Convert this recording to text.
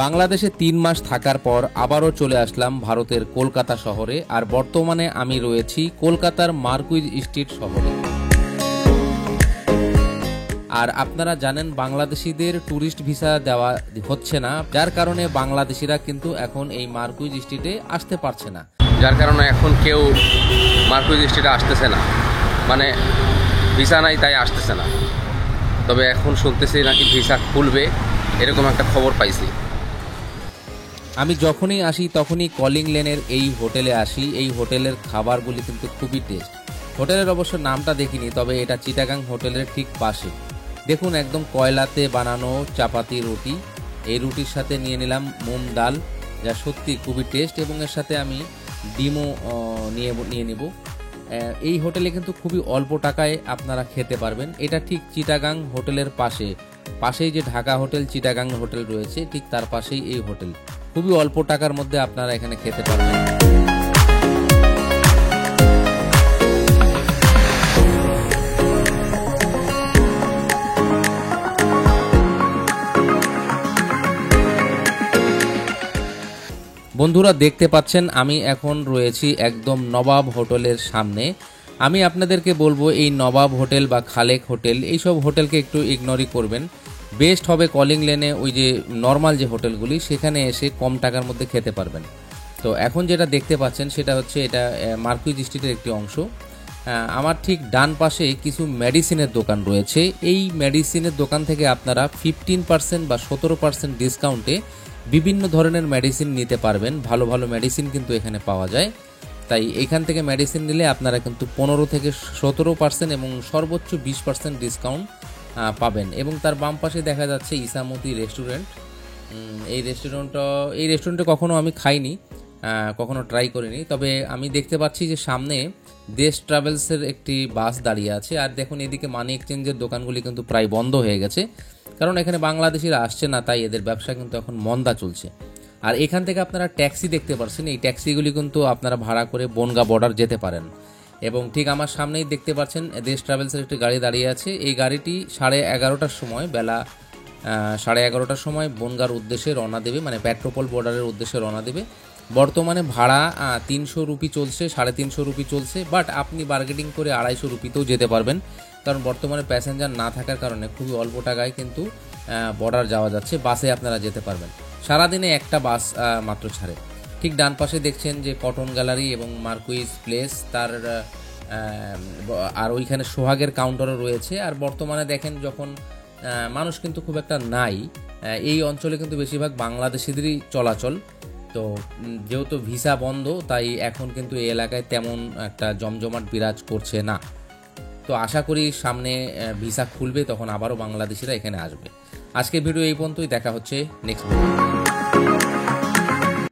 বাংলাদেশে ৩ মাস থাকার পর আবারও চলে আসলাম ভারতের কলকাতা শহরে। আর বর্তমানে আমি রয়েছি কলকাতার মার্কুইজ স্ট্রিট শহরে। আর আপনারা জানেন বাংলাদেশিদের ট্যুরিস্ট ভিসা দেওয়া হচ্ছে না, যার কারণে বাংলাদেশিরা কিন্তু এখন এই মার্কুইজ স্ট্রিটে আসতে পারছে না, যার কারণে এখন কেউ মার্কুইজ স্ট্রিটে আসতেছে না, মানে ভিসা নাই তাই আসতেছে না। তবে এখন শুনতেছি নাকি ভিসা খুলবে, এরকম একটা খবর পাইছি। আমি যখনই আসি তখনই কলিং লেনের এই হোটেলে আসি। এই হোটেলের খাবারগুলি কিন্তু খুবই টেস্ট। হোটেলের অবশ্য নামটা দেখিনি, তবে এটা চিটাগাং হোটেলের ঠিক পাশে। দেখুন, একদম কয়লাতে বানানো চাপাতি রুটি। এই রুটির সাথে নিয়ে নিলাম মুগ ডাল, যা সত্যি খুবই টেস্ট, এবং এর সাথে আমি ডিমও নিয়ে নেব। এই হোটেলে কিন্তু খুবই অল্প টাকায় আপনারা খেতে পারবেন। এটা ঠিক চিটাগাং হোটেলের পাশেই যে ঢাকা হোটেল চিটাগাং হোটেল রয়েছে, ঠিক তার পাশেই এই হোটেল। খুবই অল্প টাকার মধ্যে আপনারা এখানে খেতে পারবেন। বন্ধুরা, দেখতে পাচ্ছেন আমি এখন রয়েছি একদম নবাব হোটেলের সামনে। আমি আপনাদেরকে বলবো এই নবাব হোটেল বা খালেক হোটেল, এইসব হোটেলকে একটু ইগনোরই করবেন। বেস্ট হবে কলিং লেনে ওই যে নর্মাল যে হোটেলগুলি, সেখানে এসে কম টাকার মধ্যে খেতে পারবেন। তো এখন যেটা দেখতে পাচ্ছেন সেটা হচ্ছে এটা মার্কুইজ স্ট্রিটের একটি অংশ। আমার ঠিক ডান পাশে কিছু মেডিসিনের দোকান রয়েছে। এই মেডিসিনের দোকান থেকে আপনারা 15% বা 17% ডিসকাউন্টে বিভিন্ন ধরনের মেডিসিন নিতে পারবেন। ভালো ভালো মেডিসিন কিন্তু এখানে পাওয়া যায়। তাই এখান থেকে মেডিসিন নিলে আপনারা কিন্তু 15 থেকে 17% এবং সর্বোচ্চ 20% ডিসকাউন্ট পাবেন। এবং তার বাম পাশে দেখা যাচ্ছে ইসামতি রেস্টুরেন্ট। এই রেস্টুরেন্টে কখনো আমি খাইনি, কখনো ট্রাই করিনি, তবে আমি দেখতে পাচ্ছি যে সামনে দেশ ট্রাভেলসের একটি বাস দাঁড়িয়ে আছে। আর দেখুন, এদিকে মানি এক্সচেঞ্জের দোকানগুলি কিন্তু প্রায় বন্ধ হয়ে গেছে, কারণ এখানে বাংলাদেশিরা আসছে না, তাই এদের ব্যবসা কিন্তু এখন মন্দা চলছে। আর এখান থেকে আপনারা ট্যাক্সি দেখতে পাচ্ছেন। এই ট্যাক্সিগুলি কিন্তু আপনারা ভাড়া করে বনগাঁ বর্ডার যেতে পারেন। এবং ঠিক আমার সামনেই দেখতে পাচ্ছেন দেশ ট্রাভেলসের একটি গাড়ি দাঁড়িয়ে আছে। এই গাড়িটি 11:30টার সময়, বেলা 11:30টার সময় বনগাঁর উদ্দেশ্যে রওনা দেবে, মানে পেট্রোপল বর্ডারের উদ্দেশ্যে রওনা দেবে। বর্তমানে ভাড়া 300 রুপি চলছে, 350 রুপি চলছে, বাট আপনি বার্গেটিং করে 250 রুপিতেও যেতে পারবেন, কারণ বর্তমানে প্যাসেঞ্জার না থাকার কারণে খুবই অল্প টাকায় কিন্তু বর্ডার যাওয়া যাচ্ছে। বাসে আপনারা যেতে পারবেন। সারাদিনে একটা বাস মাত্র ছাড়ে। ঠিক ডান পাশে দেখছেন যে কটন গ্যালারি এবং মার্কুইজ প্লেস, তার আর ওইখানে সোহাগের কাউন্টারও রয়েছে। আর বর্তমানে দেখেন যখন মানুষ কিন্তু খুব একটা নাই, এই অঞ্চলে কিন্তু বেশিরভাগ বাংলাদেশিদেরই চলাচল। তো যেহেতু ভিসা বন্ধ, তাই এখন কিন্তু এই এলাকায় তেমন একটা জমজমাট বিরাজ করছে না। তো আশা করি সামনে ভিসা খুলবে, তখন আবারও বাংলাদেশিরা এখানে আসবে। আজকের ভিডিও এই পর্যন্তই, দেখা হচ্ছে নেক্সট ভিডিও।